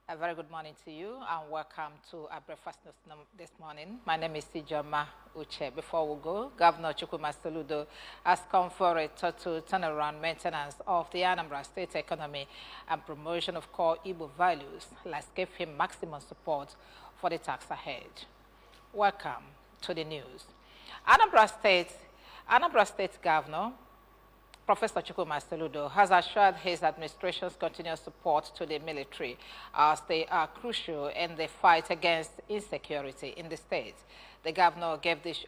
A very good morning to you and welcome to our breakfast news this morning. My name is Sijoma Uche. Before we go, Governor Chukwuma Soludo has come for a total turnaround maintenance of the Anambra State economy and promotion of core Igbo values. Let's give him maximum support for the task ahead. Welcome to the news. Anambra State Governor Professor Chukwuma Soludo has assured his administration's continuous support to the military as they are crucial in the fight against insecurity in the state. The governor gave this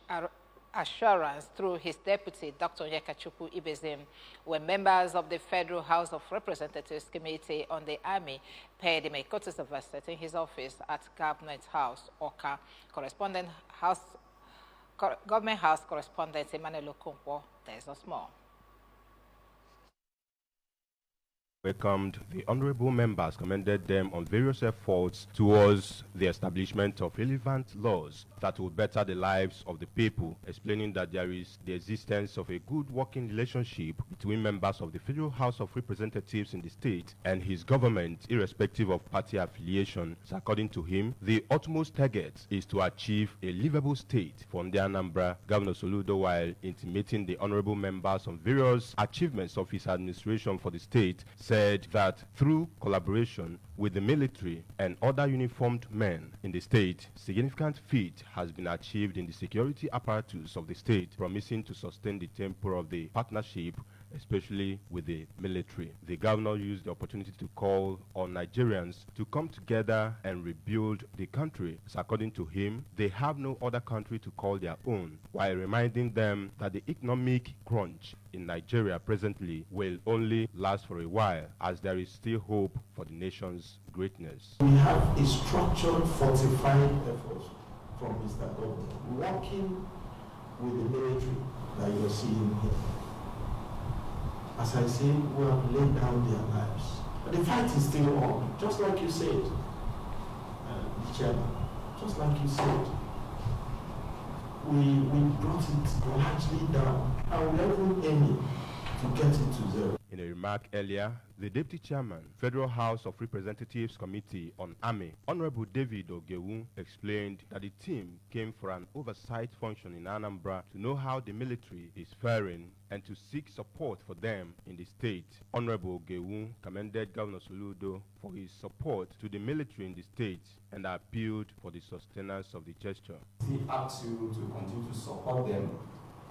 assurance through his deputy, Dr. Onyekachukwu Ibezim, when members of the Federal House of Representatives Committee on the Army paid him a courtesy visit in his office at Government House, Oka. Government House correspondent Emmanuel Okonkwo, there's us more. Welcomed, the honorable members commended them on various efforts towards the establishment of relevant laws that will better the lives of the people, explaining that there is the existence of a good working relationship between members of the Federal House of Representatives in the state and his government, irrespective of party affiliation. So according to him, the utmost target is to achieve a livable state for Anambra. Governor Soludo, while intimating the honorable members on various achievements of his administration for the state, said that through collaboration with the military and other uniformed men in the state, significant feat has been achieved in the security apparatus of the state, promising to sustain the tempo of the partnership, especially with the military. The governor used the opportunity to call on Nigerians to come together and rebuild the country. So according to him, they have no other country to call their own, while reminding them that the economic crunch in Nigeria presently will only last for a while, as there is still hope for the nation's greatness. We have a structured, fortified effort from Mr. Governor, working with the military that you're seeing here. As I say, we have laid down their lives. But the fight is still on, just like you said, the chairman, just like you said. We brought it largely down, and we're aiming to get it to zero. In a remark earlier, the Deputy Chairman, Federal House of Representatives Committee on Army, Honorable David Ogewu, explained that the team came for an oversight function in Anambra to know how the military is faring and to seek support for them in the state. Honorable Ogewu commended Governor Soludo for his support to the military in the state and appealed for the sustenance of the gesture. We ask you to continue to support them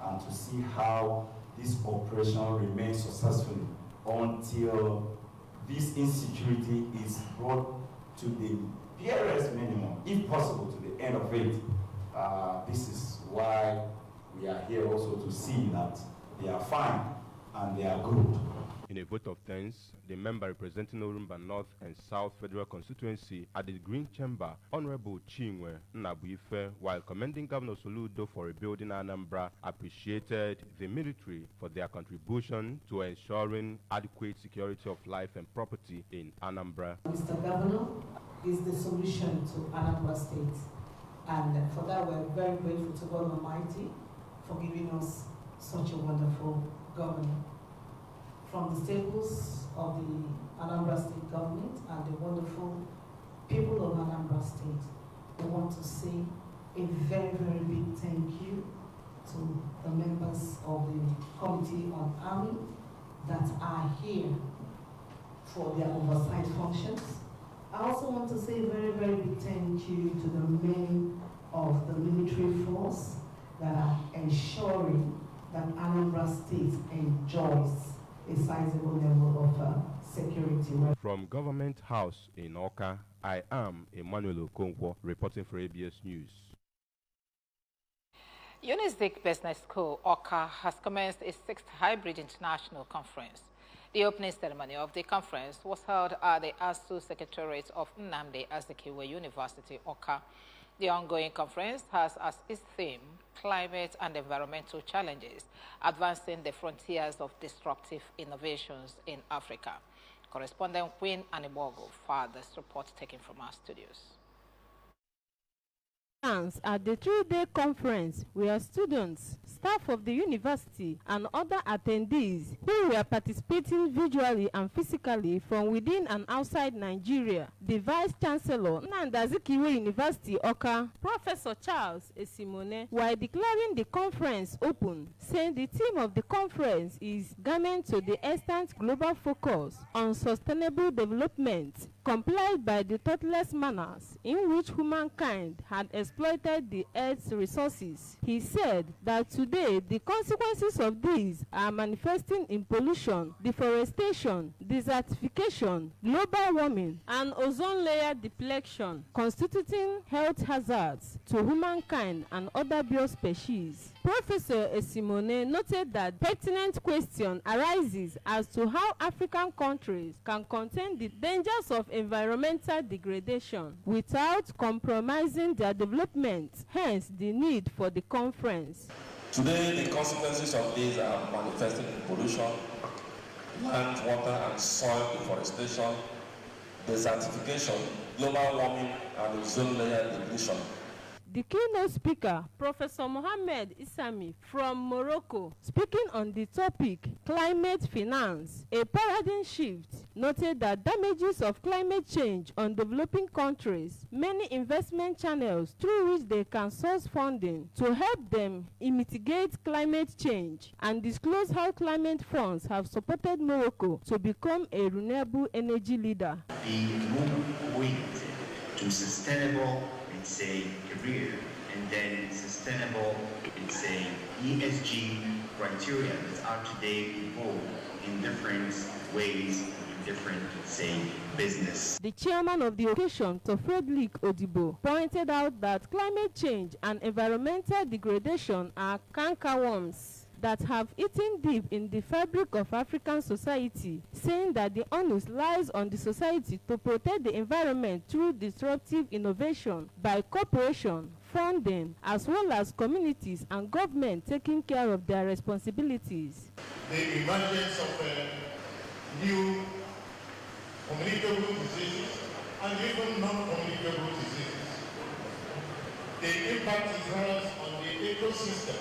and to see how this operation remains successful until this insecurity is brought to the barest minimum, if possible, to the end of it. This is why we are here also to see that they are fine and they are good. In a vote of thanks, the member representing Orumba North and South Federal Constituency at the Green Chamber, Honorable Chinwe Nnabuife, while commending Governor Soludo for rebuilding Anambra, appreciated the military for their contribution to ensuring adequate security of life and property in Anambra. Mr. Governor is the solution to Anambra State, and for that we're very grateful to God Almighty for giving us such a wonderful governor. From the staples of the Anambra State government and the wonderful people of Anambra State, I want to say a very, very big thank you to the members of the Committee on Army that are here for their oversight functions. I also want to say a very, very big thank you to the men of the military force that are ensuring that Anambra State enjoys a sizable level of security. From Government House in Oka, I am Emmanuel Okonkwo reporting for ABS News. Unizik Business School, Oka, has commenced its 6th Hybrid International Conference. The opening ceremony of the conference was held at the ASU Secretariat of Nnamdi Azikiwe University, Oka. The ongoing conference has as its theme climate and environmental challenges, advancing the frontiers of disruptive innovations in Africa. Correspondent Queen Anibogo for this report taken from our studios. At the 3-day conference were students, staff of the university, and other attendees who were participating visually and physically from within and outside Nigeria. The Vice Chancellor, Nnamdi Azikiwe University, Awka, Professor Charles Esimone, while declaring the conference open, saying the theme of the conference is Garment to the Extant Global Focus on Sustainable Development, complied by the thoughtless manners in which humankind had exploited the earth's resources. He said that today the consequences of these are manifesting in pollution, deforestation, desertification, global warming, and ozone layer depletion, constituting health hazards to humankind and other biospecies. Professor Esimone noted that pertinent question arises as to how African countries can contain the dangers of environmental degradation without compromising their development, hence the need for the conference. Today, the consequences of these are manifesting in pollution, land, water, and soil deforestation, desertification, global warming, and ozone layer depletion. The keynote speaker, Professor Mohamed Isami from Morocco, speaking on the topic Climate Finance, a paradigm shift, noted that damages of climate change on developing countries, many investment channels through which they can source funding to help them mitigate climate change, and disclose how climate funds have supported Morocco to become a renewable energy leader. The move to sustainable, it's a career, and then sustainable, it's a ESG criteria that are today evolved in different ways, in different, say, business. The chairman of the occasion, Tofredlik Odibo, pointed out that climate change and environmental degradation are cankerworms that have eaten deep in the fabric of African society, saying that the onus lies on the society to protect the environment through disruptive innovation by cooperation, funding, as well as communities and government taking care of their responsibilities. The emergence of new communicable diseases and even non-communicable diseases. The impact it has on the ecosystem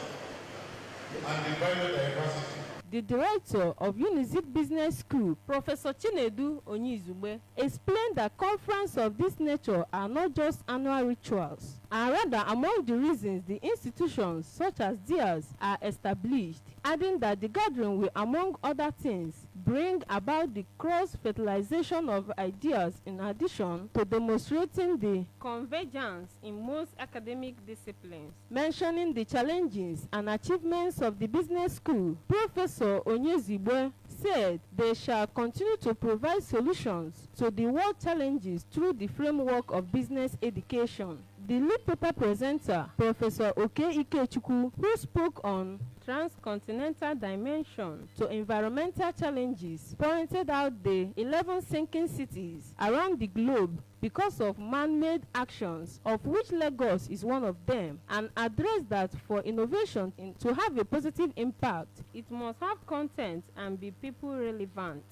and the biodiversity. The director of Unizik Business School, Professor Chinedu Onyizugbe, explained that conferences of this nature are not just annual rituals, and rather among the reasons the institutions such as theirs are established, adding that the gathering will, among other things, bring about the cross-fertilization of ideas in addition to demonstrating the convergence in most academic disciplines. Mentioning the challenges and achievements of the business school, Professor Onyezigbe said they shall continue to provide solutions to the world challenges through the framework of business education. The lead paper presenter, Professor Oke Ikechukwu, who spoke on transcontinental dimension to environmental challenges, pointed out the 11 sinking cities around the globe because of man-made actions, of which Lagos is one of them, and addressed that for innovation to have a positive impact, it must have content and be people relevant.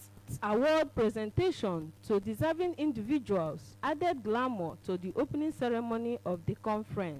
Award presentation to deserving individuals added glamour to the opening ceremony of the conference.